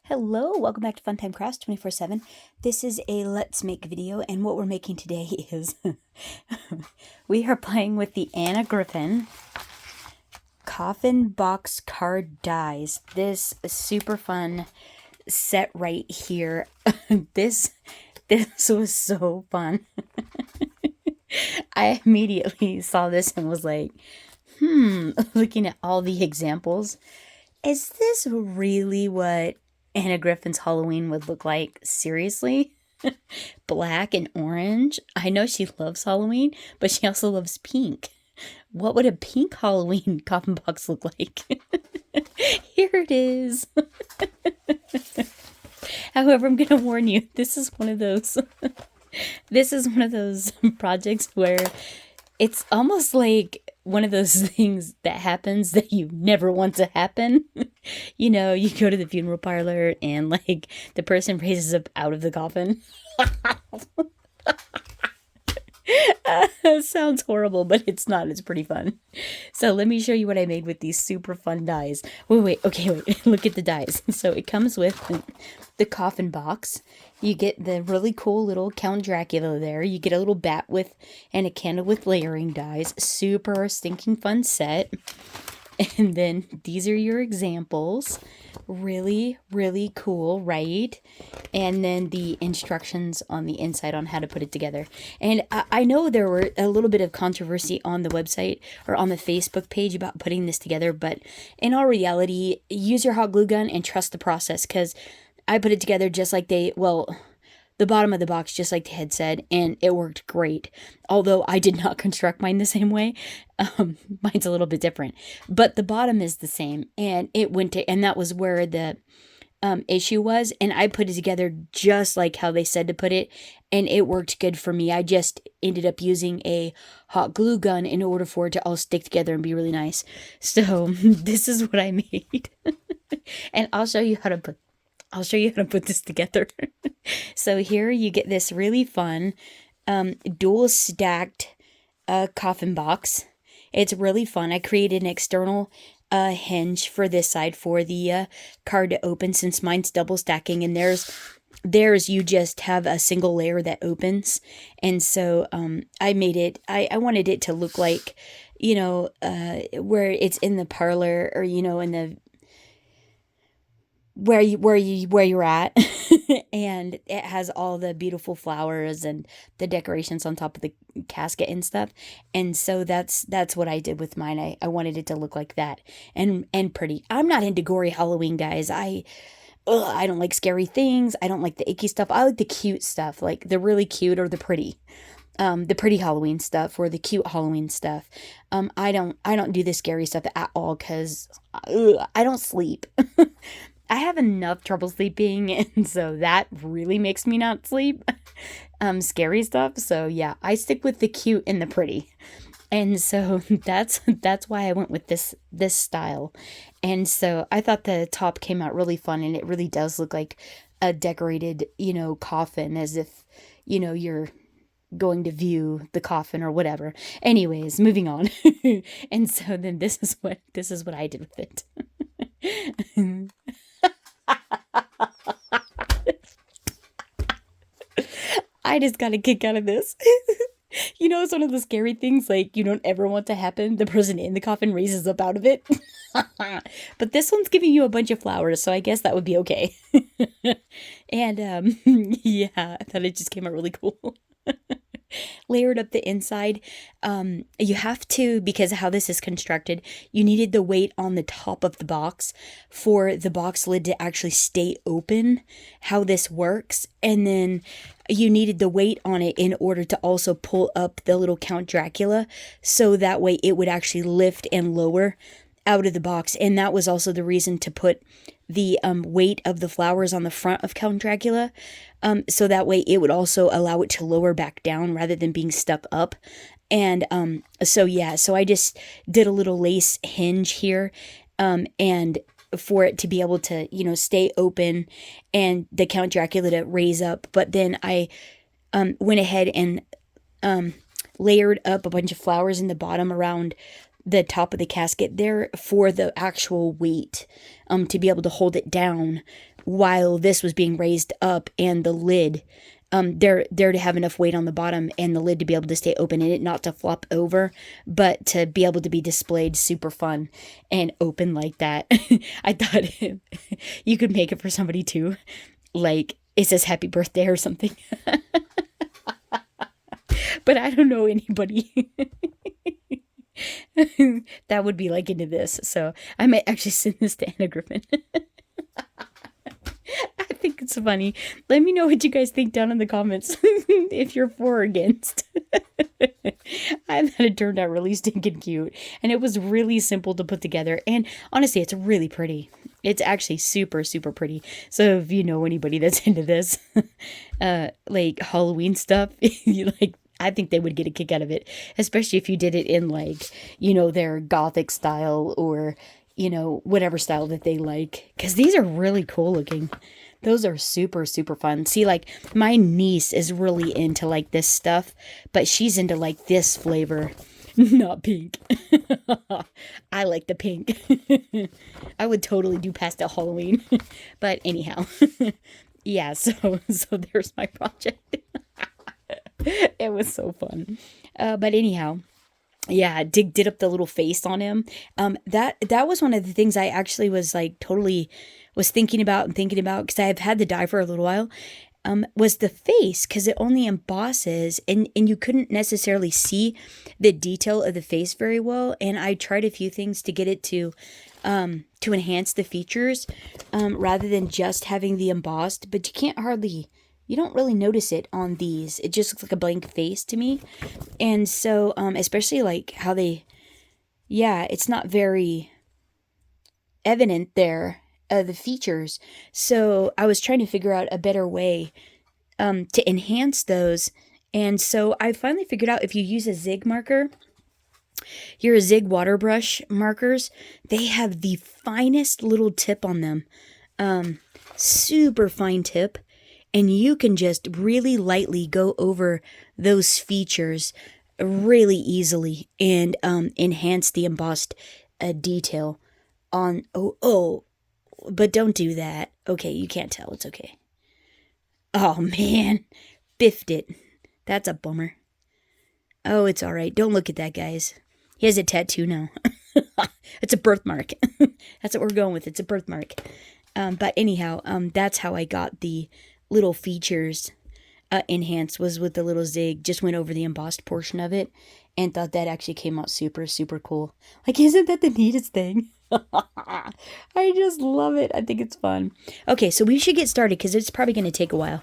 Hello, welcome back to Funtime Crafts 24/7. This is a Let's Make video, and what we're making today is we are playing with the Anna Griffin Coffin box card dies. This super fun set right here. This was so fun. I immediately saw this and was like, looking at all the examples. Is this really what Anna Griffin's Halloween would look like? Seriously? Black and orange? I know she loves Halloween, but she also loves pink. What would a pink Halloween coffin box look like? Here it is. However, I'm gonna warn you, this is one of those projects where it's almost like one of those things that happens that you never want to happen. You know, you go to the funeral parlor and like the person raises up out of the coffin. Sounds horrible, but it's not. It's pretty fun. So let me show you what I made with these super fun dies. Wait. Look at the dies. So it comes with the coffin box. You get the really cool little Count Dracula there. You get a little bat with and a candle with layering dies. Super stinking fun set. And then these are your examples. Really, really cool, right? And then the instructions on the inside on how to put it together. And I know there were a little bit of controversy on the website or on the Facebook page about putting this together, but in all reality, use your hot glue gun and trust the process, because I put it together just like the bottom of the box, just like the head said, and it worked great. Although I did not construct mine the same way. Mine's a little bit different. But the bottom is the same, and and that was where the issue was, and I put it together just like how they said to put it, and it worked good for me. I just ended up using a hot glue gun in order for it to all stick together and be really nice. So this is what I made. And I'll show you how to put this together. So here you get this really fun dual stacked coffin box. It's really fun. I created an external hinge for this side for the card to open, since mine's double stacking, and theirs you just have a single layer that opens. And so I made it, I wanted it to look like, where it's in the parlor, or in the where you're at. And it has all the beautiful flowers and the decorations on top of the casket and stuff. And so that's what I did with mine. I wanted it to look like that and pretty. I'm not into gory Halloween, guys. I don't like scary things. I don't like the icky stuff. I like the cute stuff, like the really cute or the pretty Halloween stuff or the cute Halloween stuff. I don't do the scary stuff at all, because I don't sleep. I have enough trouble sleeping, and so that really makes me not sleep. Scary stuff. So yeah, I stick with the cute and the pretty. And so that's why I went with this style. And so I thought the top came out really fun, and it really does look like a decorated, coffin, as if, you're going to view the coffin or whatever. Anyways, moving on. And so then this is what I did with it. I just got a kick out of this. It's one of the scary things, like, you don't ever want to happen. The person in the coffin raises up out of it. But this one's giving you a bunch of flowers, so I guess that would be okay. And, yeah, I thought it just came out really cool. Layered up the inside. You have to, because of how this is constructed, you needed the weight on the top of the box for the box lid to actually stay open, how this works. And then you needed the weight on it in order to also pull up the little Count Dracula, so that way it would actually lift and lower out of the box. And that was also the reason to put the weight of the flowers on the front of Count Dracula, so that way it would also allow it to lower back down rather than being stuck up. And so I just did a little lace hinge here, and for it to be able to stay open and the Count Dracula to raise up. But then I went ahead and layered up a bunch of flowers in the bottom around the top of the casket there for the actual weight, to be able to hold it down while this was being raised up, and the lid, there to have enough weight on the bottom and the lid to be able to stay open and it not to flop over, but to be able to be displayed super fun and open like that. I thought you could make it for somebody too. Like it says happy birthday or something. But I don't know anybody that would be like into this. So I might actually send this to Anna Griffin. I think it's funny. Let me know what you guys think down in the comments if you're for or against. I thought it turned out really stinking cute. And it was really simple to put together. And honestly, it's really pretty. It's actually super, super pretty. So if you know anybody that's into this, like Halloween stuff, I think they would get a kick out of it. Especially if you did it in like, their gothic style or, whatever style that they like. Because these are really cool looking. Those are super, super fun. See, like, my niece is really into, like, this stuff. But she's into, like, this flavor. Not pink. I like the pink. I would totally do pastel Halloween. But anyhow. Yeah, so there's my project. It was so fun. But anyhow. Yeah, did up the little face on him. That was one of the things I actually was like totally was thinking about because I've had the die for a little while. Was the face, because it only embosses and you couldn't necessarily see the detail of the face very well. And I tried a few things to get it to enhance the features, rather than just having the embossed. But you don't really notice it on these. It just looks like a blank face to me. And so, especially like how it's not very evident there, the features. So I was trying to figure out a better way, to enhance those. And so I finally figured out if you use a Zig marker, your Zig water brush markers, they have the finest little tip on them. Super fine tip. And you can just really lightly go over those features really easily and enhance the embossed detail on. But don't do that. Okay, you can't tell. It's okay. Oh, man. Biffed it. That's a bummer. Oh, it's all right. Don't look at that, guys. He has a tattoo now. It's a birthmark. That's what we're going with. It's a birthmark. But anyhow, that's how I got the little features enhanced, was with the little Zig. Just went over the embossed portion of it and thought that actually came out super, super cool. Like, isn't that the neatest thing? I just love it. I think it's fun. Okay, so we should get started because it's probably going to take a while.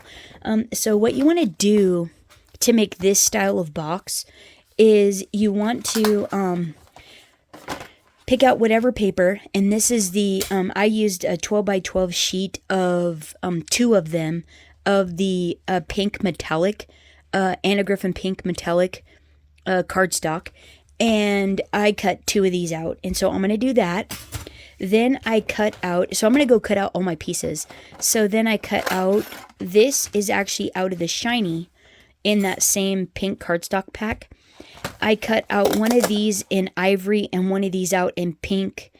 So what you want to do to make this style of box is you want to pick out whatever paper, and this is the I used a 12 by 12 sheet of 2 of them of the pink metallic Anna Griffin pink metallic cardstock, and I cut 2 of these out. And so I'm going to do that. Then I cut out, so I'm going to go cut out all my pieces. So then I cut out, this is actually out of the shiny in that same pink cardstock pack. I cut out one of these in ivory and one of these out in pink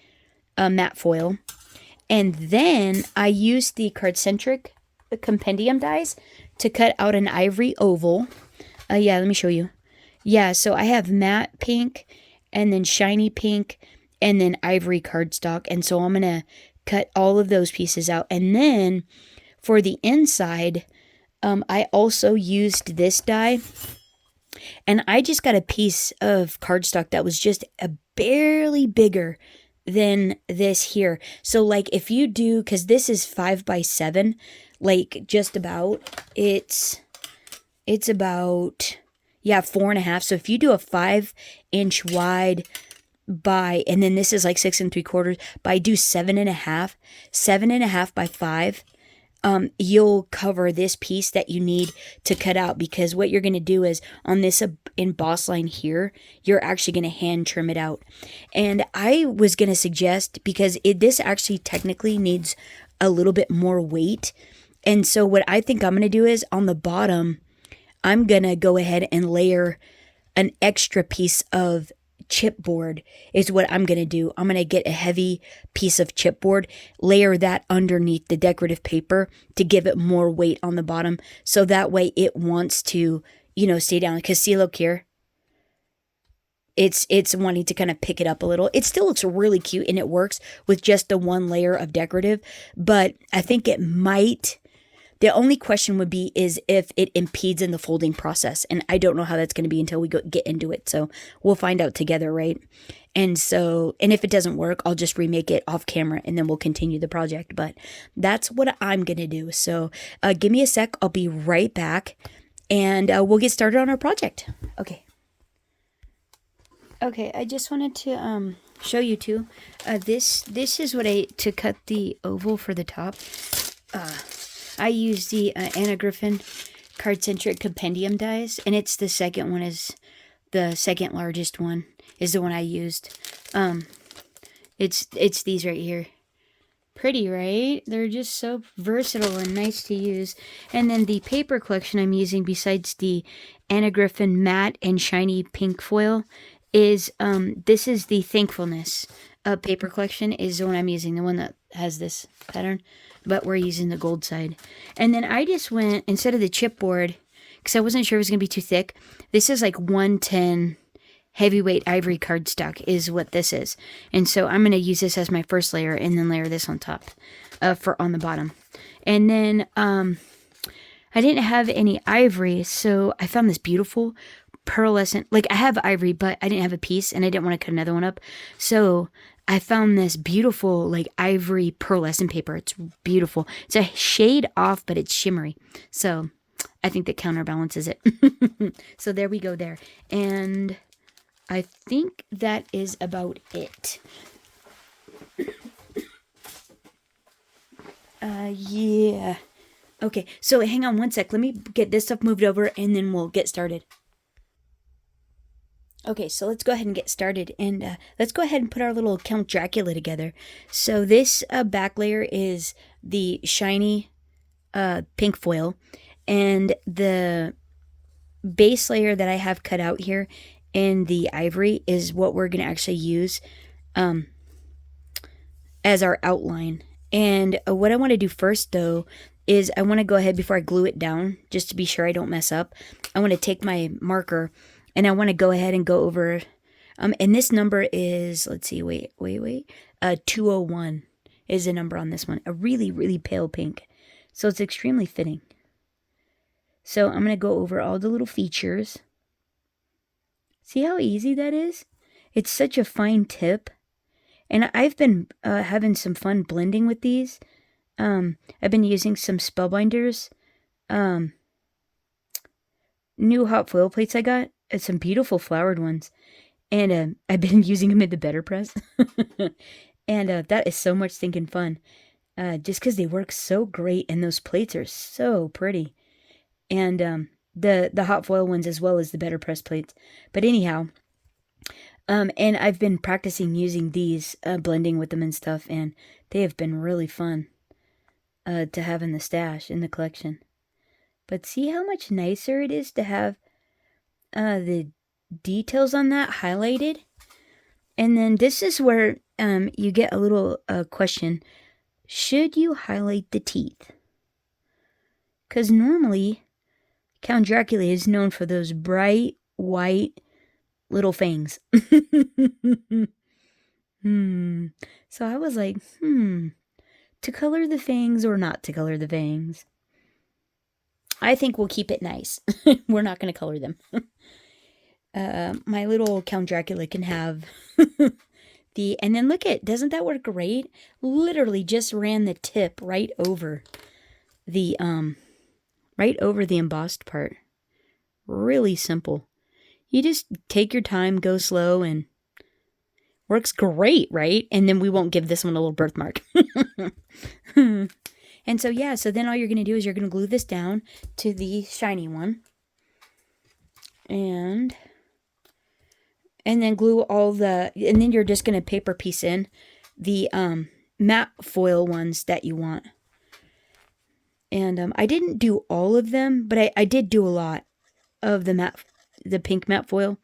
matte foil. And then I used the Cardcentric compendium dies to cut out an ivory oval. Yeah, let me show you. Yeah, so I have matte pink and then shiny pink and then ivory cardstock. And so I'm going to cut all of those pieces out. And then for the inside, I also used this die. And I just got a piece of cardstock that was just a barely bigger than this here. So like if you do, because this is 5 by 7, like just about, it's about, yeah, 4.5. So if you do a 5-inch wide by, and then this is like 6 3/4, but I do 7.5, 7.5 by 5. You'll cover this piece that you need to cut out, because what you're going to do is on this emboss line here, you're actually going to hand trim it out. And I was going to suggest, because this actually technically needs a little bit more weight. And so what I think I'm going to do is on the bottom, I'm going to go ahead and layer an extra piece of chipboard is what I'm going to do. I'm going to get a heavy piece of chipboard, layer that underneath the decorative paper to give it more weight on the bottom. So that way it wants to, stay down. Because see, look here. It's wanting to kind of pick it up a little. It still looks really cute and it works with just the one layer of decorative. But I think it might... The only question would be is if it impedes in the folding process. And I don't know how that's going to be until we get into it. So we'll find out together, right? And if it doesn't work, I'll just remake it off camera and then we'll continue the project. But that's what I'm going to do. So give me a sec. I'll be right back and we'll get started on our project. Okay. Okay, I just wanted to show you too. This is what to cut the oval for the top. I use the Anna Griffin Card-Centric Compendium dies, and it's the second one, is the second largest one, is the one I used. It's these right here. Pretty, right? They're just so versatile and nice to use. And then the paper collection I'm using, besides the Anna Griffin matte and shiny pink foil, is this is the Thankfulness paper collection, is the one I'm using, the one that has this pattern. But we're using the gold side. And then I just went, instead of the chipboard, because I wasn't sure it was going to be too thick, this is like 110 heavyweight ivory cardstock is what this is. And so I'm going to use this as my first layer and then layer this on top for on the bottom. And then I didn't have any ivory, so I found this beautiful pearlescent, like I have ivory, but I didn't have a piece and I didn't want to cut another one up. So I found this beautiful like ivory pearlescent paper. It's beautiful. It's a shade off, but it's shimmery. So I think that counterbalances it. So there we go there. And I think that is about it. Yeah. Okay, so hang on one sec. Let me get this stuff moved over and then we'll get started. Okay, so let's go ahead and get started, and let's go ahead and put our little Count Dracula together. So this back layer is the shiny pink foil, and the base layer that I have cut out here in the ivory is what we're going to actually use as our outline. And what I want to do first, though, is I want to go ahead before I glue it down, just to be sure I don't mess up. I want to take my marker and I want to go ahead and go over, and this number is, let's see, wait, 201 is the number on this one. A really, really pale pink. So it's extremely fitting. So I'm going to go over all the little features. See how easy that is? It's such a fine tip. And I've been having some fun blending with these. I've been using some Spellbinders. New hot foil plates I got. Some beautiful flowered ones. And I've been using them in the Better Press. And that is so much stinking fun. Just because they work so great and those plates are so pretty. And the hot foil ones as well as the Better Press plates. But anyhow, and I've been practicing using these, blending with them and stuff. And they have been really fun to have in the stash, in the collection. But see how much nicer it is to have the details on that highlighted. And then this is where you get a little question. Should you highlight the teeth? Because normally Count Dracula is known for those bright white little fangs. So I was like, to color the fangs or not to color the fangs? I think we'll keep it nice. We're not going to color them. My little Count Dracula can have and then look doesn't that work great? Literally just ran the tip right over the embossed part. Really simple. You just take your time, go slow, and works great, right? And then we won't give this one a little birthmark. And so, yeah, so then all you're going to do is you're going to glue this down to the shiny one. And then glue and then you're just going to paper piece in the matte foil ones that you want. And I didn't do all of them, but I did do a lot of the pink matte foil.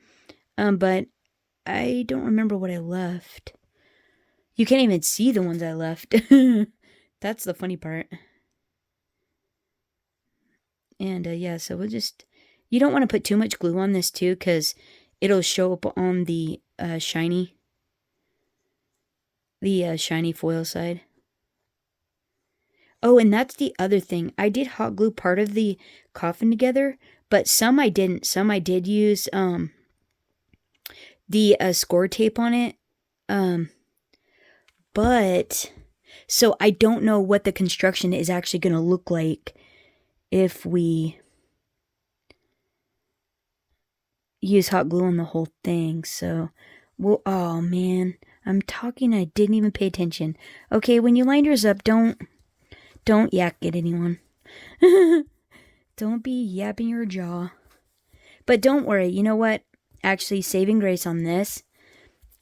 But I don't remember what I left. You can't even see the ones I left. That's the funny part. And yeah, so we'll just... You don't want to put too much glue on this too, because it'll show up on the shiny foil side. Oh, and that's the other thing. I did hot glue part of the coffin together, but some I didn't. Some I did use the score tape on it. But so I don't know what the construction is actually going to look like if we use hot glue on the whole thing. So, well, oh man, I'm talking. I didn't even pay attention. Okay, when you line yours up, don't yak at anyone. Don't be yapping your jaw. But don't worry. You know what? Actually, saving grace on this.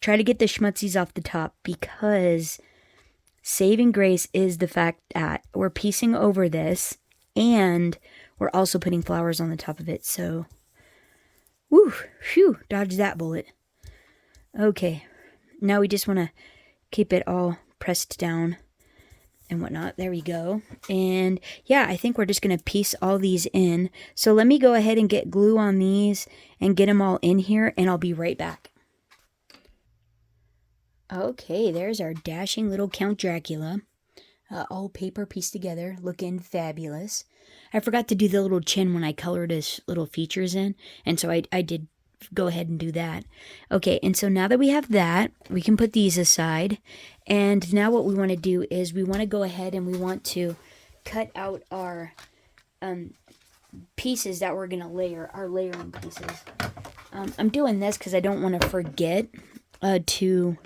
Try to get the schmutzies off the top, because saving grace is the fact that we're piecing over this and we're also putting flowers on the top of it. So, woo, phew, dodge that bullet. Okay, now we just want to keep it all pressed down and whatnot. There we go. And yeah, I think we're just going to piece all these in. So let me go ahead and get glue on these and get them all in here, and I'll be right back. Okay, there's our dashing little Count Dracula. All paper pieced together, looking fabulous. I forgot to do the little chin when I colored his little features in, and so I did go ahead and do that. Okay, and so now that we have that, we can put these aside. And now what we want to do is we want to go ahead and we want to cut out our pieces that we're going to layer, our layering pieces. I'm doing this because I don't want to forget to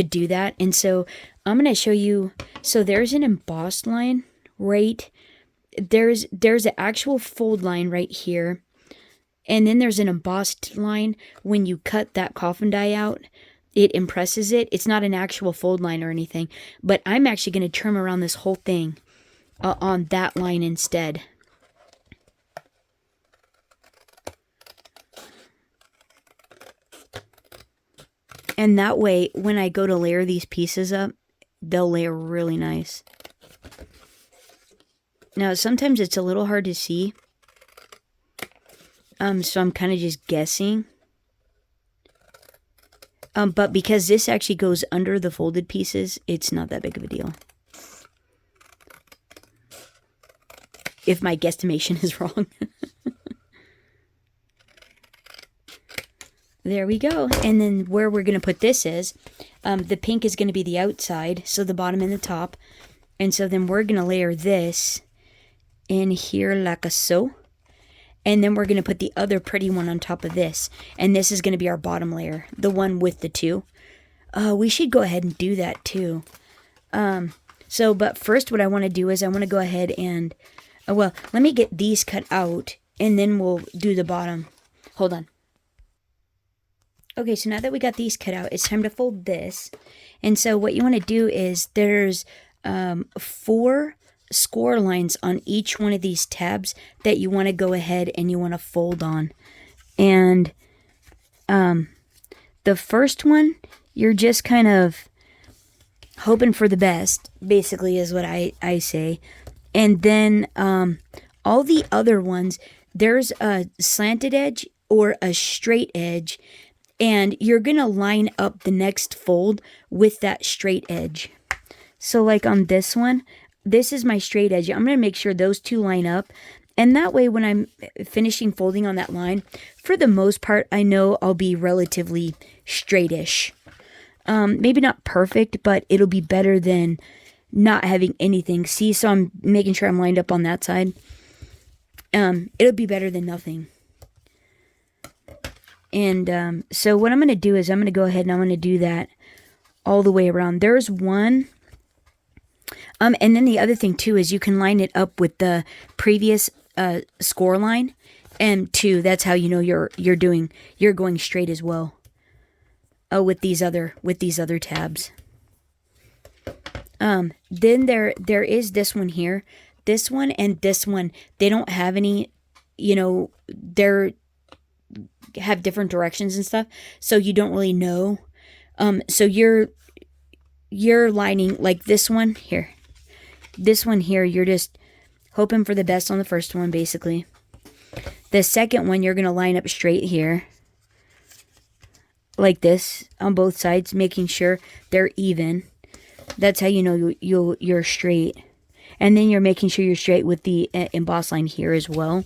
do that. And so I'm going to show you. So there's an embossed line right. There's an actual fold line right here. And then there's an embossed line when you cut that coffin die out. It impresses it. It's not an actual fold line or anything. But I'm actually going to trim around this whole thing on that line instead. And that way, when I go to layer these pieces up, they'll layer really nice. Now, sometimes it's a little hard to see. So I'm kind of just guessing. But because this actually goes under the folded pieces, it's not that big of a deal. If my guesstimation is wrong. There we go. And then where we're going to put this is, the pink is going to be the outside, so the bottom and the top. And so then we're going to layer this in here like so. And then we're going to put the other pretty one on top of this. And this is going to be our bottom layer, the one with the two. We should go ahead and do that too. But first what I want to do is I want to go ahead and, well, let me get these cut out and then we'll do the bottom. Hold on. Okay, so now that we got these cut out, it's time to fold this. And so what you want to do is there's 4 score lines on each one of these tabs that you want to go ahead and you want to fold on. And the first one, you're just kind of hoping for the best, basically is what I say. And then all the other ones, there's a slanted edge or a straight edge. And you're going to line up the next fold with that straight edge. So like on this one, this is my straight edge. I'm going to make sure those two line up. And that way when I'm finishing folding on that line, for the most part, I know I'll be relatively straightish. Maybe not perfect, but it'll be better than not having anything. See, so I'm making sure I'm lined up on that side. It'll be better than nothing. And so what I'm going to do is I'm going to go ahead and I'm going to do that all the way around. There's one. And then the other thing too is you can line it up with the previous score line. And 2, that's how you know you're going straight as well. With these other tabs. Then there is this one here. This one and this one, they don't have any, have different directions and stuff, so you don't really know. So you're lining like this one here. This one here, you're just hoping for the best on the first one, basically. The second one, you're going to line up straight here. Like this, on both sides, making sure they're even. That's how you know you're straight. And then you're making sure you're straight with the emboss line here as well.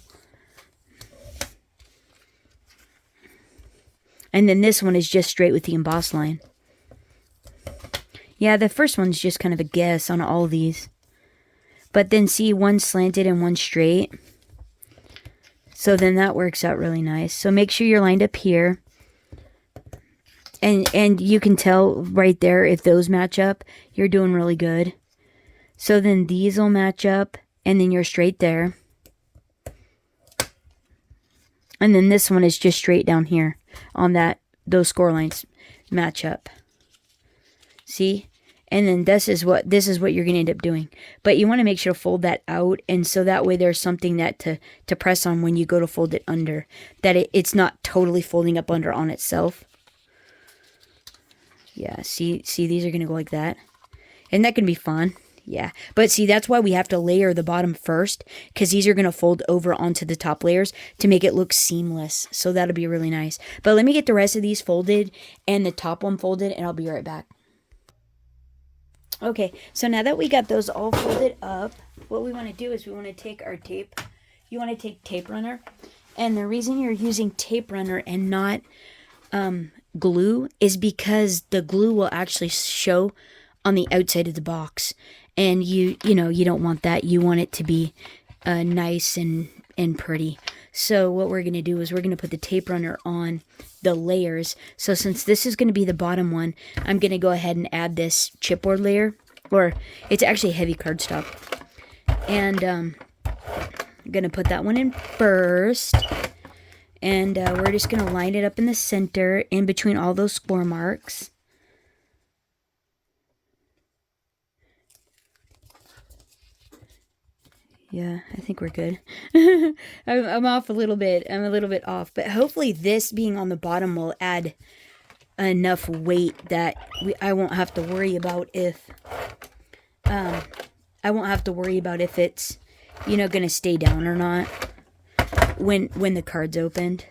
And then this one is just straight with the emboss line. Yeah, the first one's just kind of a guess on all these. But then see, one's slanted and one's straight. So then that works out really nice. So make sure you're lined up here. And you can tell right there if those match up, you're doing really good. So then these will match up, and then you're straight there. And then this one is just straight down here on those score lines match up. See? And then this is what you're going to end up doing. But you want to make sure to fold that out, and so that way there's something that to press on when you go to fold it under. That it's not totally folding up under on itself. Yeah, see these are going to go like that. And that can be fun. Yeah, but see, that's why we have to layer the bottom first, because these are going to fold over onto the top layers to make it look seamless. So that'll be really nice. But let me get the rest of these folded and the top one folded, and I'll be right back. Okay, so now that we got those all folded up, what we want to do is we want to take our tape. You want to take tape runner. And the reason you're using tape runner and not glue is because the glue will actually show on the outside of the box. And you don't want that. You want it to be nice and pretty. So what we're going to do is we're going to put the tape runner on the layers. So since this is going to be the bottom one, I'm going to go ahead and add this chipboard layer. Or it's actually heavy cardstock. And I'm going to put that one in first. And we're just going to line it up in the center in between all those score marks. Yeah, I think we're good. I'm off a little bit. I'm a little bit off. But hopefully this being on the bottom will add enough weight that I won't have to worry about if... I won't have to worry about if it's, going to stay down or not when the card's opened.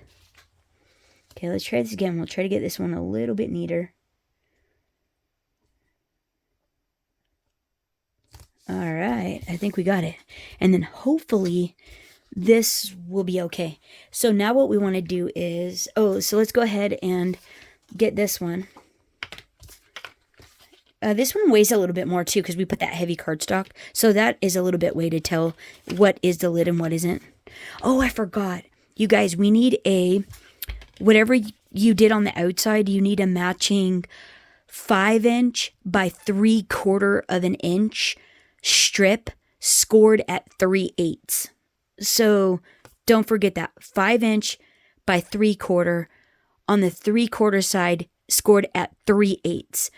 Okay, let's try this again. We'll try to get this one a little bit neater. Alright, I think we got it. And then hopefully this will be okay. So now what we want to do is... so let's go ahead and get this one. This one weighs a little bit more too because we put that heavy cardstock. So that is a little bit way to tell what is the lid and what isn't. Oh, I forgot. You guys, we need whatever you did on the outside, you need a matching 5" by 3/4 inch strip scored at 3/8. So don't forget that 5" by 3/4 on the 3/4 side scored at 3/8.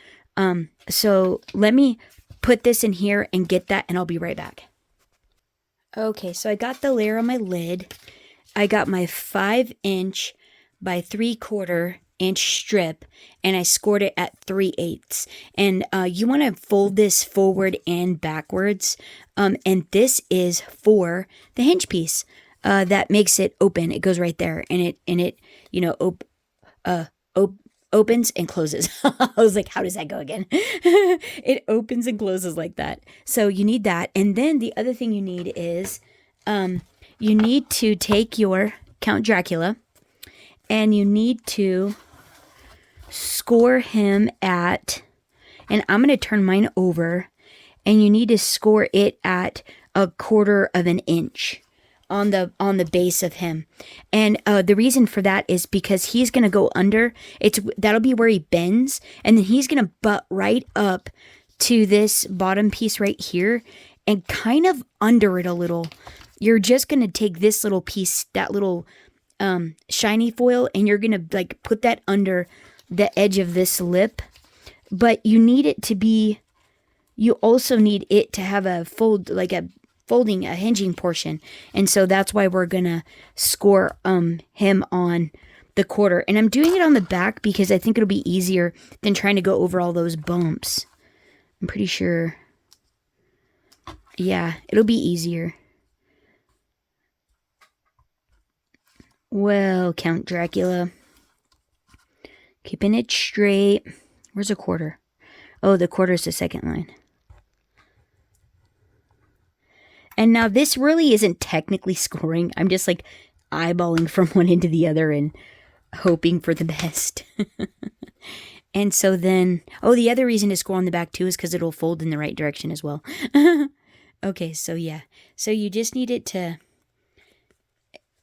So let me put this in here and get that, and I'll be right back. Okay, so I got the layer on my lid. I got my 5" by 3/4 inch strip, and I scored it at 3/8. And you want to fold this forward and backwards. And this is for the hinge piece that makes it open. It goes right there, and it opens and closes. I was like, how does that go again? It opens and closes like that. So you need that. And then the other thing you need is you need to take your Count Dracula and you need to score him at, and I'm going to turn mine over, and you need to score it at 1/4 inch on the base of him. And the reason for that is because he's going to go under. That'll be where he bends, and then he's going to butt right up to this bottom piece right here and kind of under it a little. You're just going to take this little piece, that little shiny foil, and you're going to like put that under the edge of this lip. But you need it to be, you also need it to have a fold, like a hinging portion. And so that's why we're going to score him on the quarter. And I'm doing it on the back because I think it'll be easier than trying to go over all those bumps. I'm pretty sure. Yeah, it'll be easier. Well, Count Dracula. Keeping it straight. Where's a quarter? Oh, the quarter's the second line. And now this really isn't technically scoring. I'm just like eyeballing from one end to the other and hoping for the best. And so then, oh, the other reason to score on the back too is because it'll fold in the right direction as well. Okay, so yeah. So you just need it to,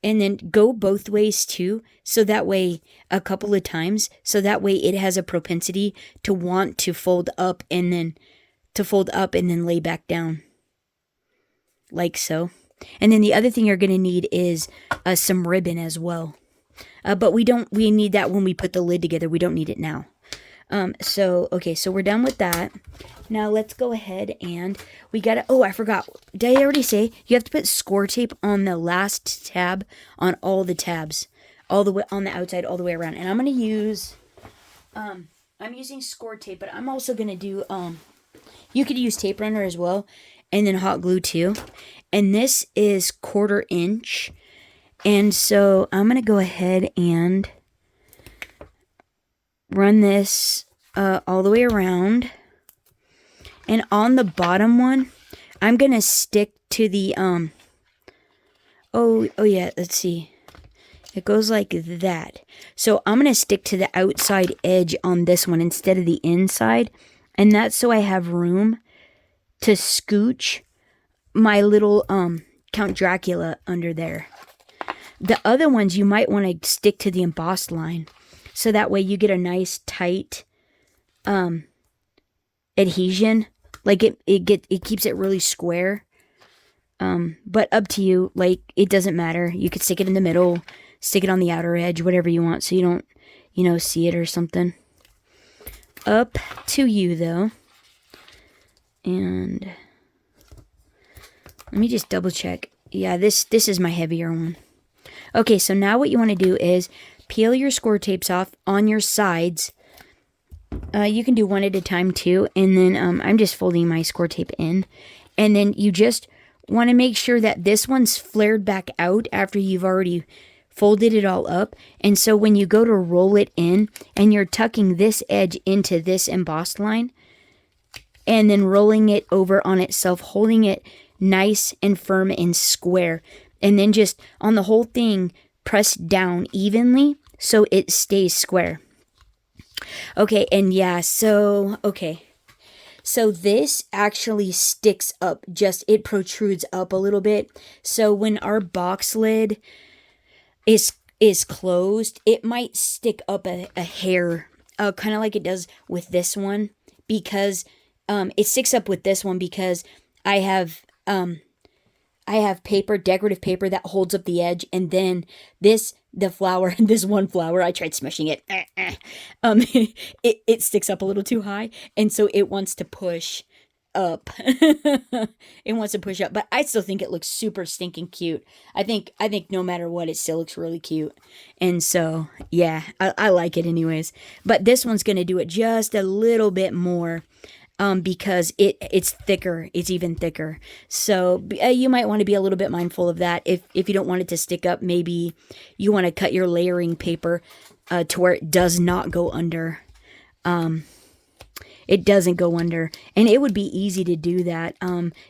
and then go both ways too. So that way, a couple of times. So that way it has a propensity to want to fold up and then lay back down. Like so. And then the other thing you're going to need is some ribbon as well. But we need that when we put the lid together. We don't need it now. Okay, so we're done with that. Now let's go ahead and we gotta, oh, I forgot. Did I already say? You have to put score tape on the last tab on all the tabs. All the way on the outside, all the way around. And I'm going to use, I'm using score tape, but I'm also going to do, you could use tape runner as well. And then hot glue too. And this is 1/4 inch. And so I'm going to go ahead and run this all the way around. And on the bottom one, I'm going to stick to the, oh yeah, let's see. It goes like that. So I'm going to stick to the outside edge on this one instead of the inside. And that's so I have room to scooch my little Count Dracula under there. The other ones you might want to stick to the embossed line, so that way you get a nice tight adhesion. Like it keeps it really square. But up to you. Like, it doesn't matter. You could stick it in the middle, stick it on the outer edge, whatever you want, so you don't, see it or something. Up to you though. And let me just double check. Yeah, this is my heavier one. Okay, so now what you want to do is peel your score tapes off on your sides. You can do one at a time too. And then I'm just folding my score tape in. And then you just want to make sure that this one's flared back out after you've already folded it all up. And so when you go to roll it in and you're tucking this edge into this embossed line, and then rolling it over on itself, holding it nice and firm and square. And then just on the whole thing, press down evenly so it stays square. Okay, and yeah, so, okay. So this actually sticks up, it protrudes up a little bit. So when our box lid is closed, it might stick up a hair, kind of like it does with this one, because it sticks up with this one because I have paper, decorative paper that holds up the edge, and then this one flower, I tried smushing it. It sticks up a little too high, and so it wants to push up. It wants to push up, but I still think it looks super stinking cute. I think no matter what, it still looks really cute. And so, yeah, I like it anyways. But this one's gonna do it just a little bit more. Because it's thicker, it's even thicker. So you might want to be a little bit mindful of that. If you don't want it to stick up, maybe you want to cut your layering paper to where it does not go under. It doesn't go under, and it would be easy to do that.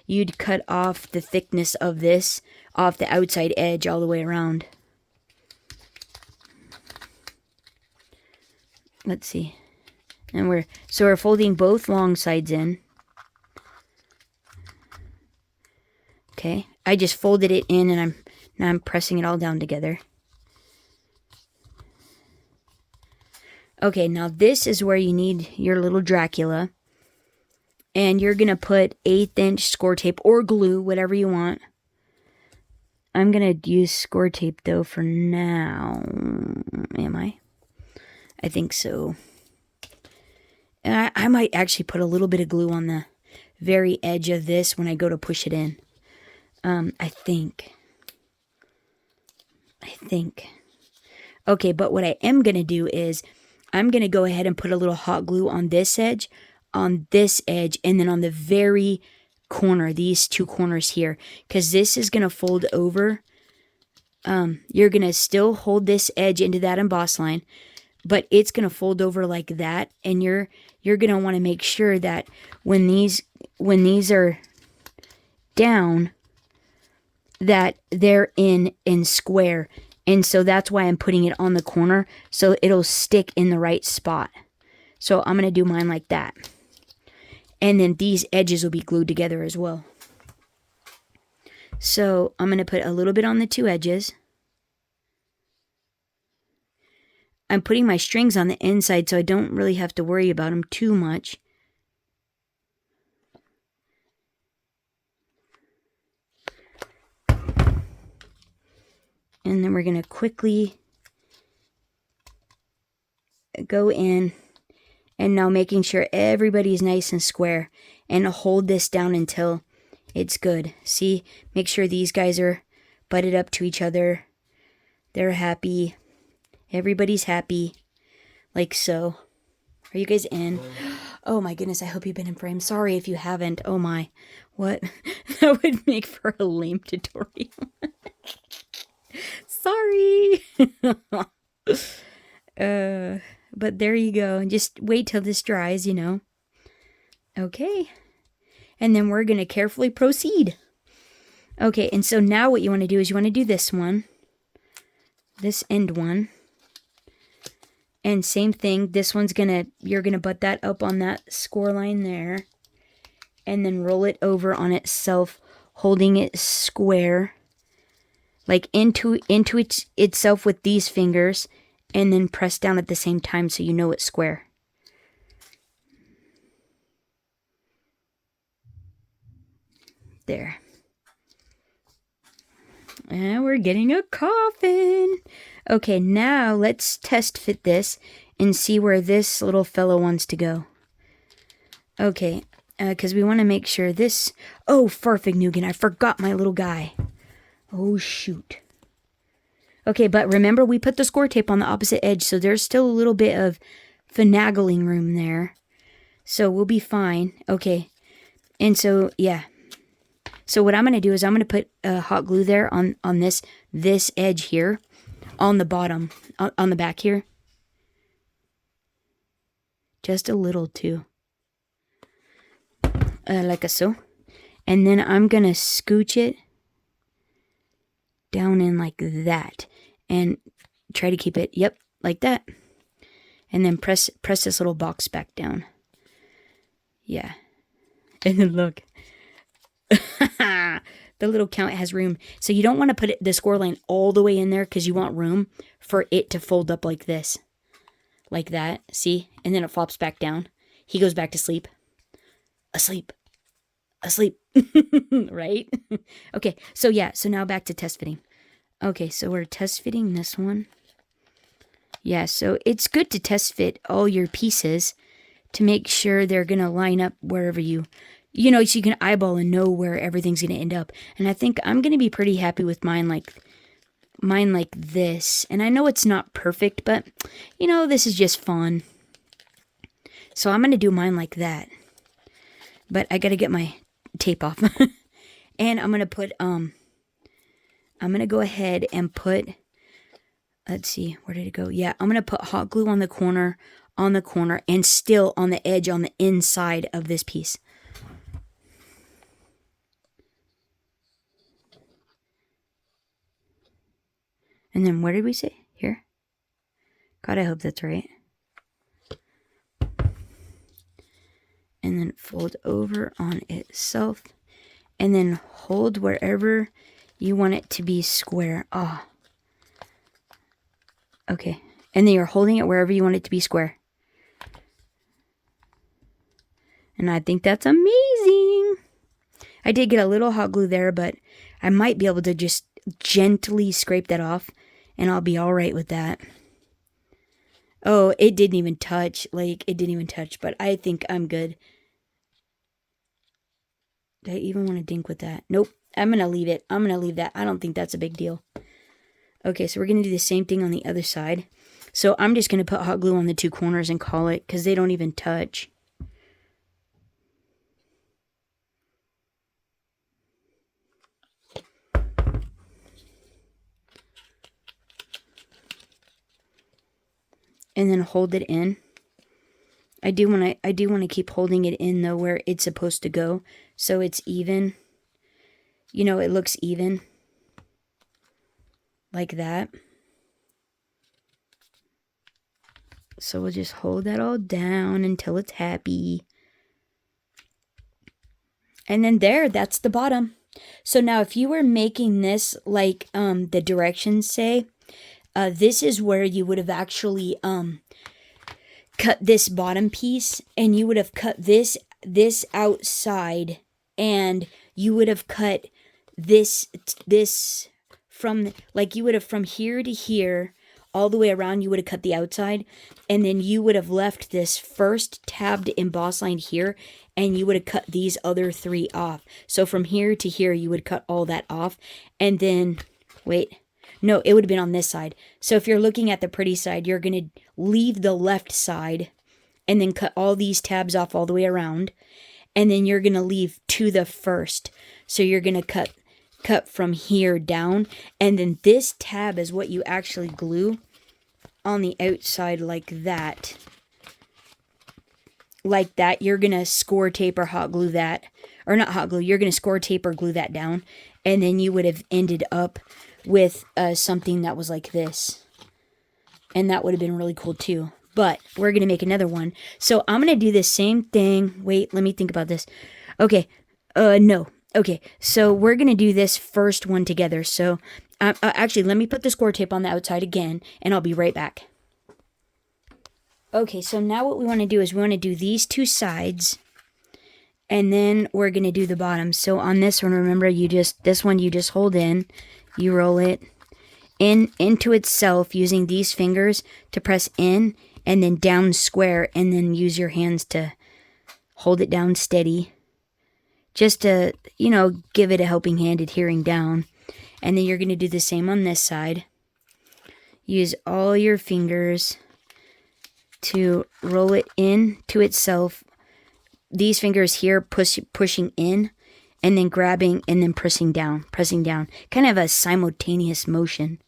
You'd cut off the thickness of this off the outside edge all the way around. Let's see. And we're folding both long sides in. Okay, I just folded it in, and now I'm pressing it all down together. Okay, now this is where you need your little Dracula. And you're going to put 1/8 inch score tape or glue, whatever you want. I'm going to use score tape though for now. Am I? I think so. And I might actually put a little bit of glue on the very edge of this when I go to push it in. I think. Okay, but what I am going to do is I'm going to go ahead and put a little hot glue on this edge, and then on the very corner, these two corners here, because this is going to fold over. You're going to still hold this edge into that emboss line, but it's going to fold over like that, and you're going to want to make sure that when these are down, that they're in square. And so that's why I'm putting it on the corner, so it'll stick in the right spot. So I'm going to do mine like that. And then these edges will be glued together as well. So I'm going to put a little bit on the two edges. I'm putting my strings on the inside so I don't really have to worry about them too much. And then we're going to quickly go in, and now making sure everybody's nice and square, and hold this down until it's good. See, make sure these guys are butted up to each other. They're happy. Everybody's happy. Like so. Are you guys in? Oh my goodness, I hope you've been in frame. Sorry if you haven't. Oh my. What? That would make for a lame tutorial. Sorry. But there you go. Just wait till this dries, you know. Okay. And then we're going to carefully proceed. Okay, and so now what you want to do is you want to do this one. This end one. And same thing, this one's you're going to butt that up on that score line there. And then roll it over on itself, holding it square. Like into itself with these fingers. And then press down at the same time so you know it's square. There. And we're getting a coffin. Okay, now let's test fit this and see where this little fellow wants to go. Okay, because we want to make sure this... Oh, Farfignugan, I forgot my little guy. Oh, shoot. Okay, but remember we put the score tape on the opposite edge, so there's still a little bit of finagling room there. So we'll be fine. Okay, and so, yeah. So what I'm going to do is I'm going to put hot glue there on this edge here, on the bottom, on the back here. Just a little too. Like so. And then I'm going to scooch it down in like that. And try to keep it, yep, like that. And then press this little box back down. Yeah. And then look. The little count has room. So you don't want to put the score line all the way in there because you want room for it to fold up like this. Like that. See? And then it flops back down. He goes back to sleep. Asleep. Asleep. Right? Okay. So yeah. So now back to test fitting. Okay. So we're test fitting this one. Yeah. So it's good to test fit all your pieces to make sure they're going to line up wherever you know, so you can eyeball and know where everything's going to end up. And I think I'm going to be pretty happy with mine like this. And I know it's not perfect, but, you know, this is just fun. So I'm going to do mine like that. But I got to get my tape off. And I'm going to put, I'm going to go ahead and put, let's see, where did it go? Yeah, I'm going to put hot glue on the corner, and still on the edge on the inside of this piece. And then where did we say? Here? God, I hope that's right. And then fold over on itself. And then hold wherever you want it to be square. Ah. Oh. Okay. And then you're holding it wherever you want it to be square. And I think that's amazing. I did get a little hot glue there, but I might be able to just gently scrape that off. And I'll be all right with that. Oh, it didn't even touch. Like, it didn't even touch. But I think I'm good. Do I even want to dink with that? Nope. I'm going to leave it. I'm going to leave that. I don't think that's a big deal. Okay, so we're going to do the same thing on the other side. So I'm just going to put hot glue on the 2 corners and call it, because they don't even touch. And then hold it in. I do want to keep holding it in though where it's supposed to go, so it's even. You know, it looks even. Like that. So we'll just hold that all down until it's happy. And then there, that's the bottom. So now if you were making this like the directions say, this is where you would have actually cut this bottom piece, and you would have cut this outside, and you would have cut this from, like, you would have from here to here all the way around, you would have cut the outside, and then you would have left this first tabbed emboss line here, and you would have cut these other 3 off. So from here to here, you would cut all that off, and then, wait, no, it would have been on this side. So if you're looking at the pretty side, you're going to leave the left side, and then cut all these tabs off all the way around, and then you're going to leave to the first. So you're going to cut from here down, and then this tab is what you actually glue on the outside like that. Like that. You're going to score tape or hot glue that, or not hot glue, you're going to score tape or glue that down, and then you would have ended up with something that was like this. And that would have been really cool too. But we're going to make another one. So I'm going to do the same thing. Wait, let me think about this. Okay. No. Okay, so we're going to do this first one together. So, actually, let me put the score tape on the outside again, and I'll be right back. Okay, so now what we want to do is we want to do these 2 sides, and then we're going to do the bottom. So on this one, remember, this one you just hold in, you roll it into itself using these fingers to press in, and then down square, and then use your hands to hold it down steady. Just to, you know, give it a helping hand adhering down. And then you're going to do the same on this side. Use all your fingers to roll it in to itself. These fingers here pushing in, and then grabbing, and then pressing down. Kind of a simultaneous motion.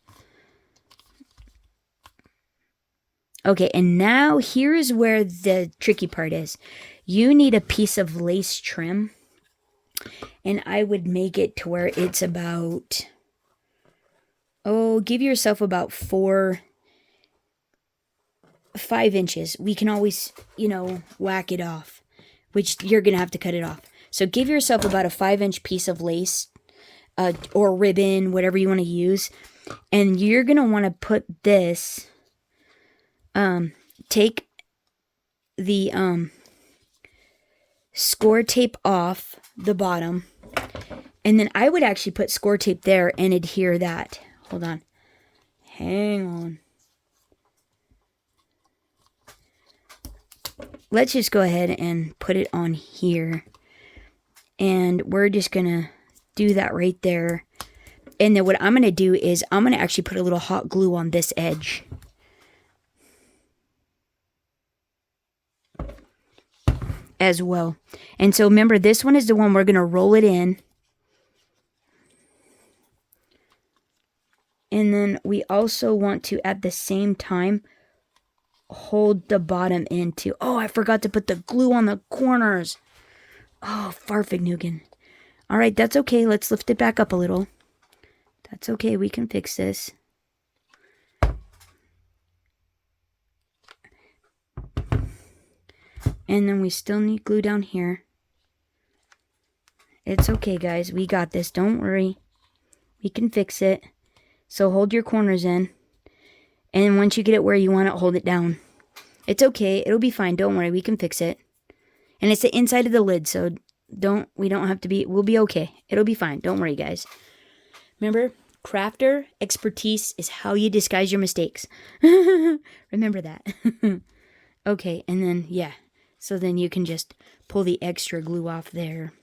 Okay, and now here's where the tricky part is. You need a piece of lace trim. And I would make it to where it's about, give yourself about 5 inches. We can always, you know, whack it off, which you're going to have to cut it off. So give yourself about a 5-inch piece of lace or ribbon, whatever you want to use. And you're going to want to put this, take the score tape off the bottom, and then I would actually put score tape there and adhere that. Hold on. Hang on. Let's just go ahead and put it on here. And we're just going to do that right there. And then what I'm going to do is I'm going to actually put a little hot glue on this edge. As well. And so remember, this one is the one we're going to roll it in. And then we also want to, at the same time, hold the bottom in too. Oh, I forgot to put the glue on the corners. Oh, farfignugan. All right, that's okay. Let's lift it back up a little. That's okay. We can fix this. And then we still need glue down here. It's okay, guys. We got this. Don't worry. We can fix it. So hold your corners in. And once you get it where you want it, hold it down. It's okay. It'll be fine. Don't worry. We can fix it. And it's the inside of the lid, so we don't have to be, we'll be okay. It'll be fine. Don't worry, guys. Remember, crafter expertise is how you disguise your mistakes. Remember that. Okay, and then, yeah. So then you can just pull the extra glue off there.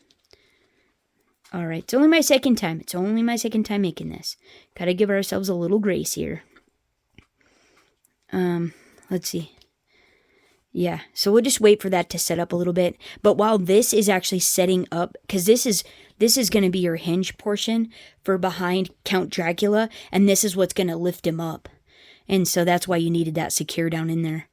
All right, it's only my second time. It's only my second time making this. Gotta give ourselves a little grace here. Let's see. Yeah, so we'll just wait for that to set up a little bit. But while this is actually setting up, because this is going to be your hinge portion for behind Count Dracula, and this is what's going to lift him up. And so that's why you needed that secure down in there.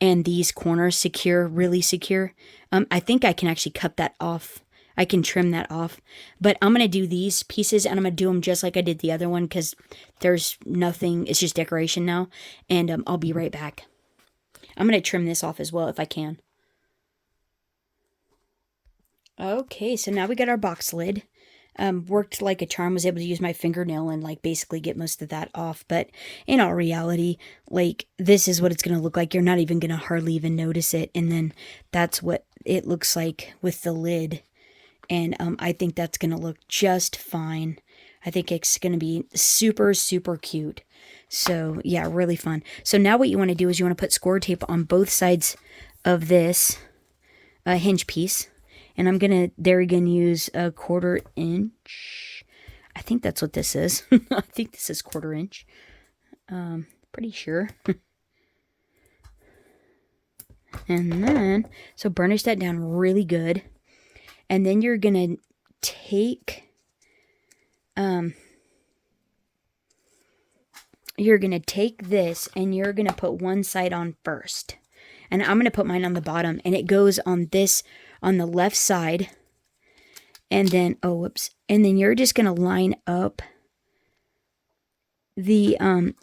And these corners secure, really secure. I think I can actually cut that off. I can trim that off. But I'm going to do these pieces, and I'm going to do them just like I did the other one, because there's nothing, it's just decoration now. And I'll be right back. I'm going to trim this off as well if I can. Okay, so now we got our box lid. Worked like a charm, was able to use my fingernail and like basically get most of that off. But in all reality, like this is what it's going to look like. You're not even going to hardly even notice it. And then that's what it looks like with the lid. And I think that's going to look just fine. I think it's going to be super, super cute. So, yeah, really fun. So now what you want to do is you want to put score tape on both sides of this hinge piece. And I'm going to, there again, use a 1/4 inch. I think that's what this is. I think this is 1/4 inch. Pretty sure. And then, so burnish that down really good. And then you're going to take... you're going to take this and you're going to put one side on first. And I'm going to put mine on the bottom. And it goes on this, on the left side. And then, oh, whoops. And then you're just going to line up the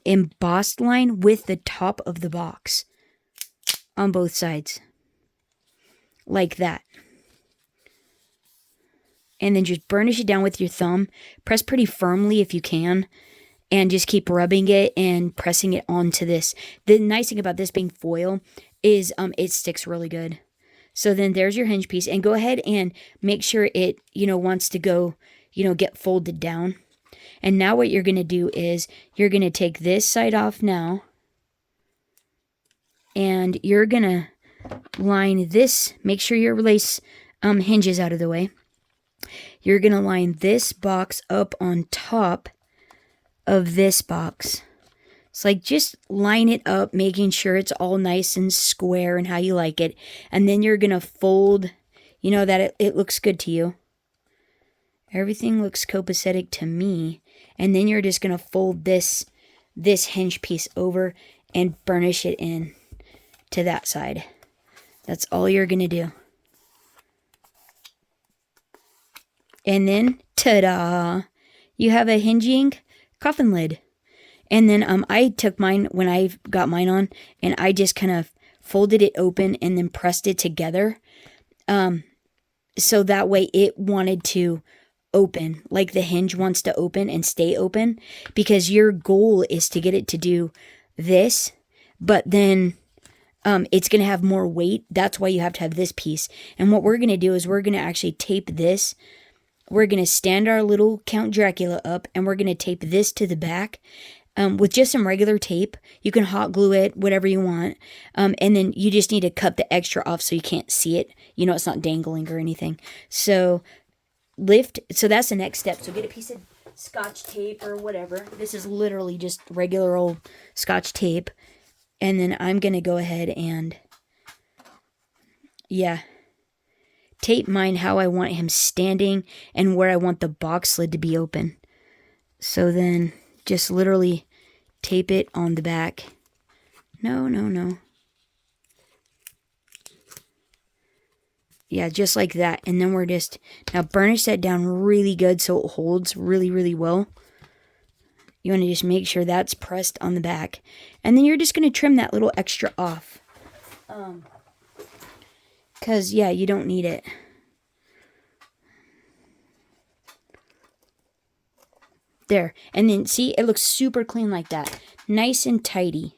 embossed line with the top of the box. On both sides. Like that. And then just burnish it down with your thumb. Press pretty firmly if you can. And just keep rubbing it and pressing it onto this. The nice thing about this being foil is it sticks really good. So then there's your hinge piece. And go ahead and make sure it, wants to go, get folded down. And now what you're going to do is you're going to take this side off now. And you're going to line this. Make sure your lace hinges out of the way. You're going to line this box up on top of this box. It's like just line it up, making sure it's all nice and square and how you like it. And then you're going to fold, that it looks good to you. Everything looks copacetic to me. And then you're just going to fold this hinge piece over and burnish it in to that side. That's all you're going to do. And then, ta-da! You have a hinging coffin lid. And then I took mine when I got mine on, and I just kind of folded it open and then pressed it together. So that way it wanted to open, like the hinge wants to open and stay open, because your goal is to get it to do this, but then it's going to have more weight. That's why you have to have this piece. And what we're going to do is we're going to actually tape this. We're going to stand our little Count Dracula up, and we're going to tape this to the back with just some regular tape. You can hot glue it, whatever you want. And then you just need to cut the extra off so you can't see it. It's not dangling or anything. So so that's the next step. So get a piece of Scotch tape or whatever. This is literally just regular old Scotch tape. And then I'm going to go ahead and, tape mine how I want him standing and where I want the box lid to be open. So then just literally tape it on the back. No. Yeah, just like that. And then we're just, now burnish that down really good so it holds really, really well. You want to just make sure that's pressed on the back. And then you're just going to trim that little extra off. Because, you don't need it. There. And then, see, it looks super clean like that. Nice and tidy.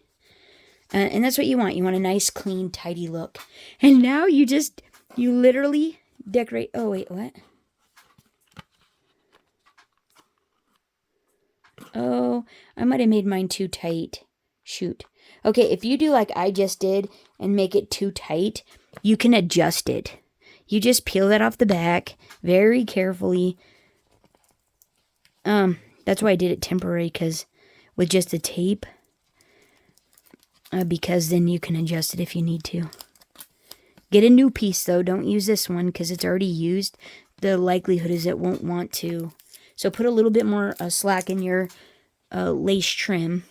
And that's what you want. You want a nice, clean, tidy look. And now you literally decorate. Oh, wait, what? Oh, I might have made mine too tight. Shoot. Okay, if you do like I just did and make it too tight, you can adjust it. You just peel that off the back very carefully, That's why I did it temporary, because with just the tape, because then you can adjust it if you need to. Get a new piece though. Don't use this one because it's already used. The likelihood is it won't want to. So put a little bit more slack in your lace trim.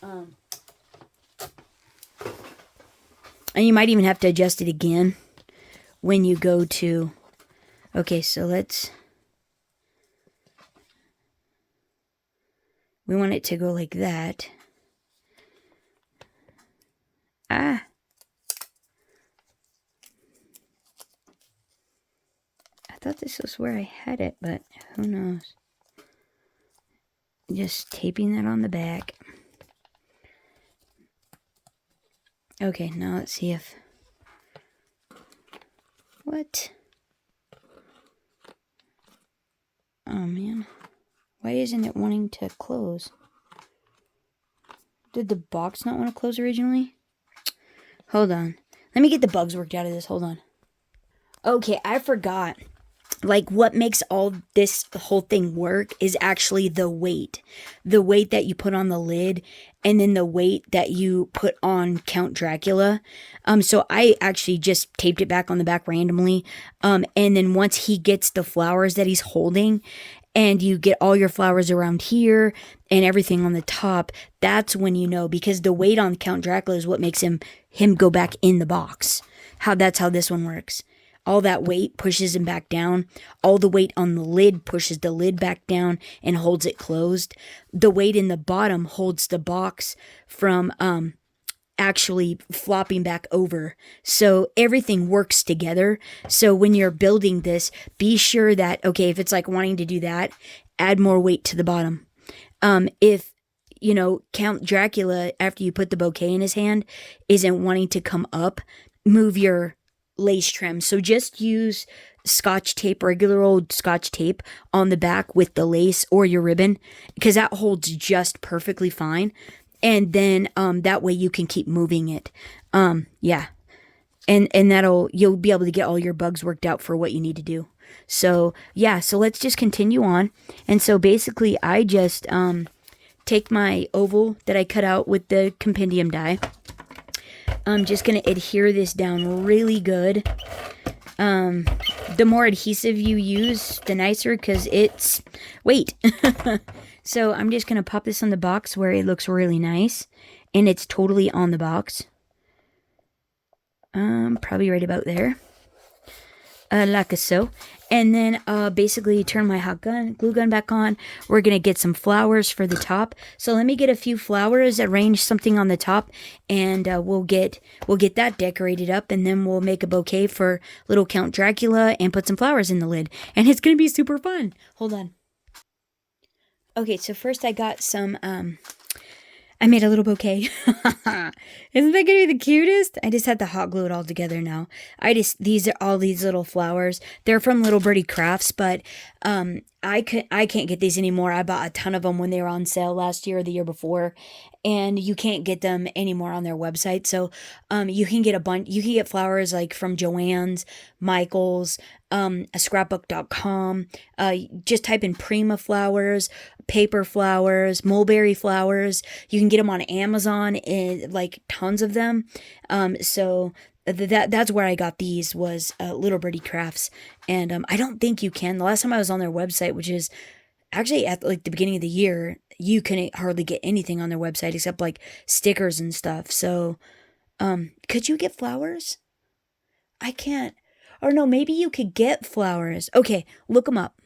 And you might even have to adjust it again when you go to... Okay, so let's... We want it to go like that. Ah! I thought this was where I had it, but who knows. Just taping that on the back. Okay, now let's see if... What? Oh, man. Why isn't it wanting to close? Did the box not want to close originally? Hold on. Let me get the bugs worked out of this. Hold on. Okay, I forgot. Like, what makes all this whole thing work is actually the weight. The weight that you put on the lid, and then the weight that you put on Count Dracula. So I actually just taped it back on the back randomly. And then once he gets the flowers that he's holding, and you get all your flowers around here and everything on the top, that's when you know, because the weight on Count Dracula is what makes him go back in the box. That's how this one works. All that weight pushes him back down. All the weight on the lid pushes the lid back down and holds it closed. The weight in the bottom holds the box from actually flopping back over. So everything works together. So when you're building this, be sure that, okay, if it's like wanting to do that, add more weight to the bottom. If, you know, Count Dracula, after you put the bouquet in his hand, isn't wanting to come up, move your lace trim. So just use Scotch tape, regular old Scotch tape on the back with the lace or your ribbon, because that holds just perfectly fine. And then that way you can keep moving it. Yeah. And you'll be able to get all your bugs worked out for what you need to do. So yeah, so let's just continue on. And so basically I just take my oval that I cut out with the compendium die. I'm just going to adhere this down really good. The more adhesive you use, the nicer, because it's weight. So I'm just going to pop this on the box where it looks really nice. And it's totally on the box. Probably right about there. Like so. And then basically turn my hot glue gun back on. We're going to get some flowers for the top. So let me get a few flowers, arrange something on the top, and we'll get that decorated up, and then we'll make a bouquet for little Count Dracula and put some flowers in the lid. And it's going to be super fun. Hold on. Okay, so first I got some I made a little bouquet. Isn't that gonna be the cutest? I just had to hot glue it all together now. These are all these little flowers. They're from Little Birdie Crafts, but I can't get these anymore. I bought a ton of them when they were on sale last year or the year before, and you can't get them anymore on their website. So you can get you can get flowers like from Joann's, Michael's, scrapbook.com. Just type in Prima flowers, paper flowers, mulberry flowers. You can get them on Amazon, like tons of them. So that's where I got these, was Little Birdie Crafts. And I don't think you can. The last time I was on their website, which is actually at like the beginning of the year, you couldn't hardly get anything on their website except like stickers and stuff. So could you get flowers? I can't. Or no, maybe you could get flowers. Okay, look them up.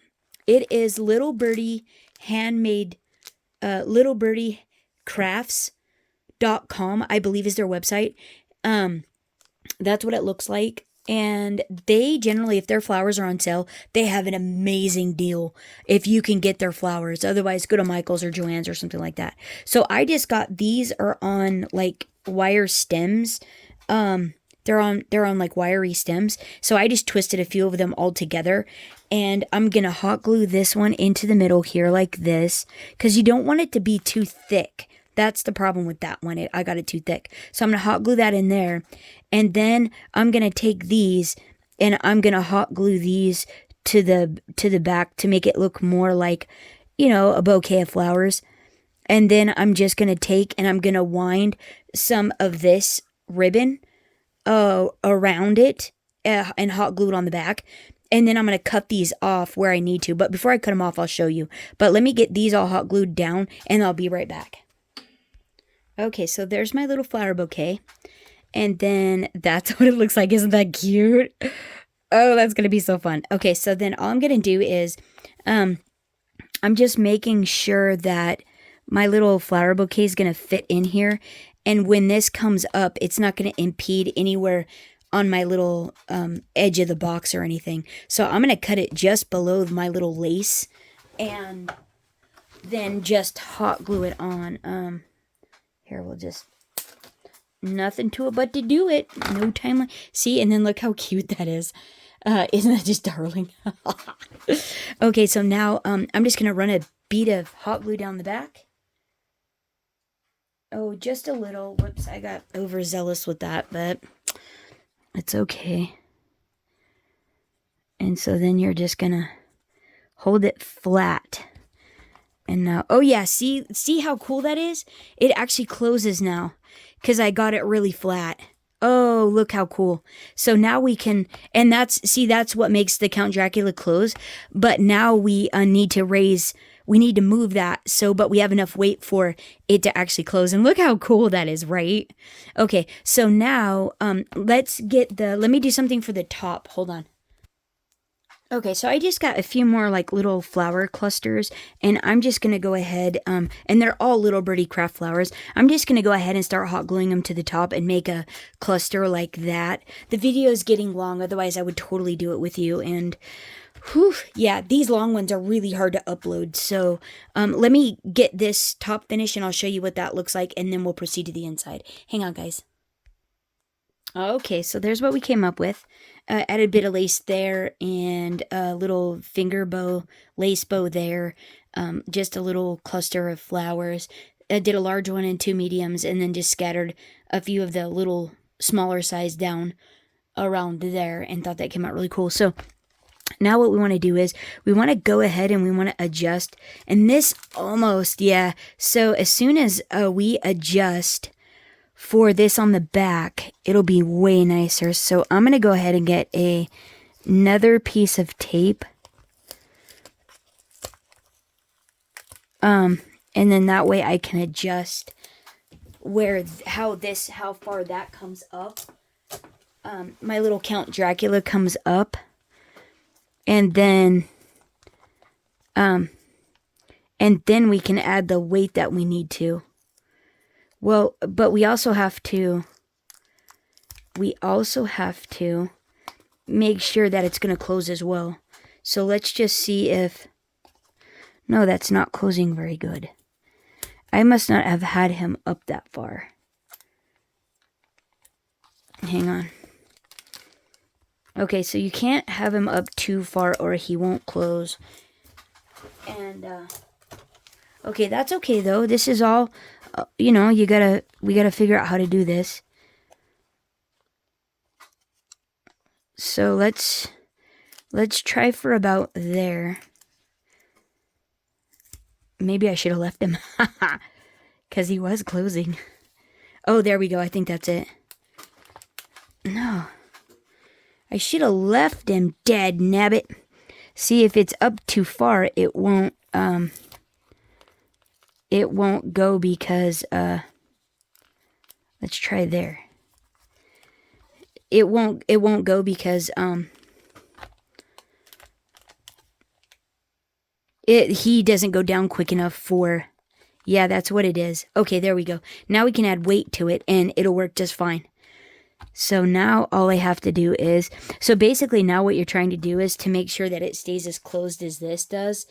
It is Little Birdie handmade, littlebirdie.crafts.com, I believe is their website. That's what it looks like. And they generally, if their flowers are on sale, they have an amazing deal if you can get their flowers. Otherwise, go to Michael's or Joann's or something like that. So I just got, these are on like wire stems. They're on like wiry stems. So I just twisted a few of them all together, and I'm going to hot glue this one into the middle here like this, because you don't want it to be too thick. That's the problem with that one. I got it too thick. So I'm going to hot glue that in there. And then I'm going to take these and I'm going to hot glue these to the back to make it look more like, you know, a bouquet of flowers. And then I'm just going to take and I'm going to wind some of this ribbon around it and hot glue it on the back. And then I'm going to cut these off where I need to. But before I cut them off, I'll show you. But let me get these all hot glued down and I'll be right back. Okay, so there's my little flower bouquet. And then that's what it looks like. Isn't that cute? Oh, that's going to be so fun. Okay, so then all I'm going to do is I'm just making sure that my little flower bouquet is going to fit in here. And when this comes up, it's not going to impede anywhere on my little edge of the box or anything. So I'm going to cut it just below my little lace and then just hot glue it on. Here, we'll just, nothing to it but to do it. No time. See, and then look how cute that is. Isn't that just darling? Okay, so now I'm just going to run a bead of hot glue down the back. Oh, just a little. Whoops, I got overzealous with that, but it's okay. And so then you're just going to hold it flat. And now, oh yeah, see how cool that is? It actually closes now because I got it really flat. Oh, look how cool. So now we can, and that's what makes the Count Dracula close. But now we need to move that but we have enough weight for it to actually close. And look how cool that is, right? Okay, so now let me do something for the top. Hold on. Okay, so I just got a few more like little flower clusters, and I'm just going to go ahead, and they're all little birdie craft flowers. I'm just going to go ahead and start hot gluing them to the top and make a cluster like that. The video is getting long, otherwise I would totally do it with you, and whew, yeah, these long ones are really hard to upload. So let me get this top finished, and I'll show you what that looks like, and then we'll proceed to the inside. Hang on, guys. Okay, so there's what we came up with. Added a bit of lace there and a little finger bow, lace bow there. Just a little cluster of flowers. I did a large one and two mediums and then just scattered a few of the little smaller size down around there and thought that came out really cool. So now what we want to do is we want to go ahead and we want to adjust. And this almost, yeah. So as soon as we adjust for this on the back, it'll be way nicer. So I'm going to go ahead and get another piece of tape. And then that way I can adjust how far that comes up. My little Count Dracula comes up. And then we can add the weight that we need to. Well, but we also have to make sure that it's going to close as well. So let's just see if, no, that's not closing very good. I must not have had him up that far. Hang on. Okay, so you can't have him up too far or he won't close. And, okay, that's okay though. This is all, you know, we gotta figure out how to do this. So let's try for about there. Maybe I should have left him. Because he was closing. Oh, there we go. I think that's it. No. I should have left him, dad nabbit. See, if it's up too far, it won't go because, let's try there. It won't go because, he doesn't go down quick enough for, yeah, that's what it is. Okay, there we go. Now we can add weight to it and it'll work just fine. So now all I have to do is, so basically now what you're trying to do is to make sure that it stays as closed as this does.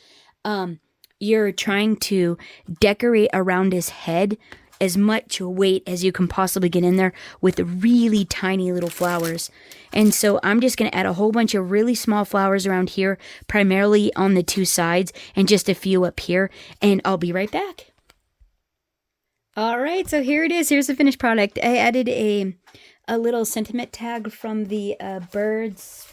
You're trying to decorate around his head as much weight as you can possibly get in there with really tiny little flowers. And so I'm just going to add a whole bunch of really small flowers around here, primarily on the two sides, and just a few up here, and I'll be right back. All right, so here it is. Here's the finished product. I added a little sentiment tag from the birds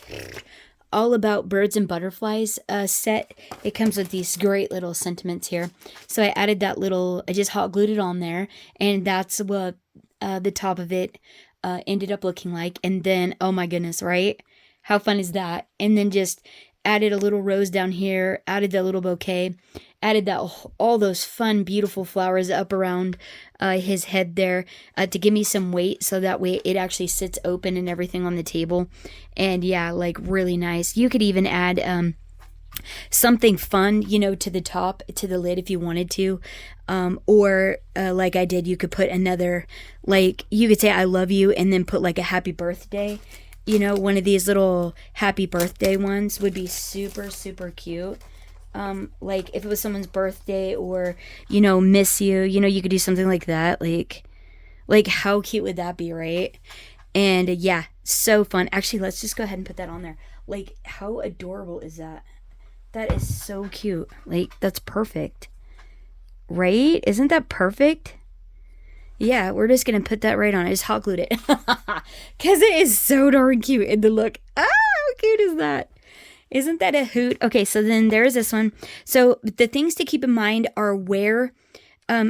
All About Birds and Butterflies set. It comes with these great little sentiments here. So I added that little, I just hot glued it on there, and that's what the top of it ended up looking like. And then, oh my goodness, right? How fun is that? And then just added a little rose down here, added that little bouquet, added that all those fun, beautiful flowers up around his head there to give me some weight, so that way it actually sits open and everything on the table. And yeah, like really nice. You could even add something fun, you know, to the top, to the lid if you wanted to. Or like I did, you could put another, like you could say I love you and then put like a happy birthday. You know, one of these little happy birthday ones would be super, super cute. Like if it was someone's birthday, or, you know, miss you, you know, you could do something like that. Like how cute would that be, right? And yeah, so fun. Actually, let's just go ahead and put that on there. Like, how adorable is that? That is so cute. Like, that's perfect. Right? Isn't that perfect? Yeah, we're just going to put that right on. I just hot glued it. Because it is so darn cute. And the look, how cute is that? Isn't that a hoot? Okay, so then there's this one. So the things to keep in mind are where,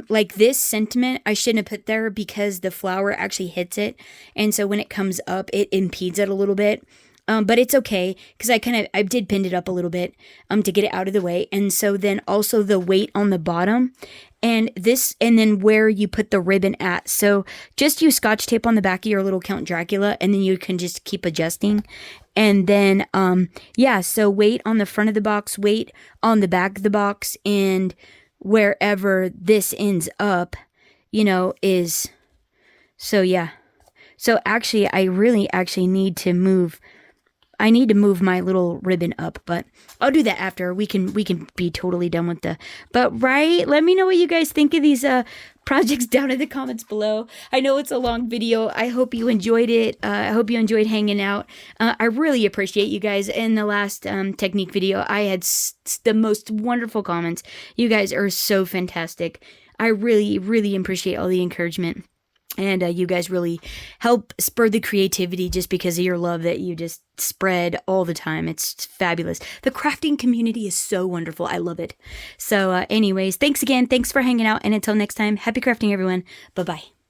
like this sentiment, I shouldn't have put there because the flower actually hits it. And so when it comes up, it impedes it a little bit. But it's okay because I did pin it up a little bit to get it out of the way. And so then also the weight on the bottom and then where you put the ribbon at. So just use Scotch tape on the back of your little Count Dracula, and then you can just keep adjusting. And then, yeah, so weight on the front of the box, weight on the back of the box, and wherever this ends up, you know, is, so yeah. So actually, I really actually need to move my little ribbon up, but I'll do that after. We can be totally done with but right, let me know what you guys think of these projects down in the comments below. I know it's a long video. I hope you enjoyed it. I hope you enjoyed hanging out. I really appreciate you guys. In the last technique video, I had the most wonderful comments. You guys are so fantastic. I really, really appreciate all the encouragement. And you guys really help spur the creativity just because of your love that you just spread all the time. It's fabulous. The crafting community is so wonderful. I love it. So anyways, thanks again. Thanks for hanging out. And until next time, happy crafting, everyone. Bye-bye.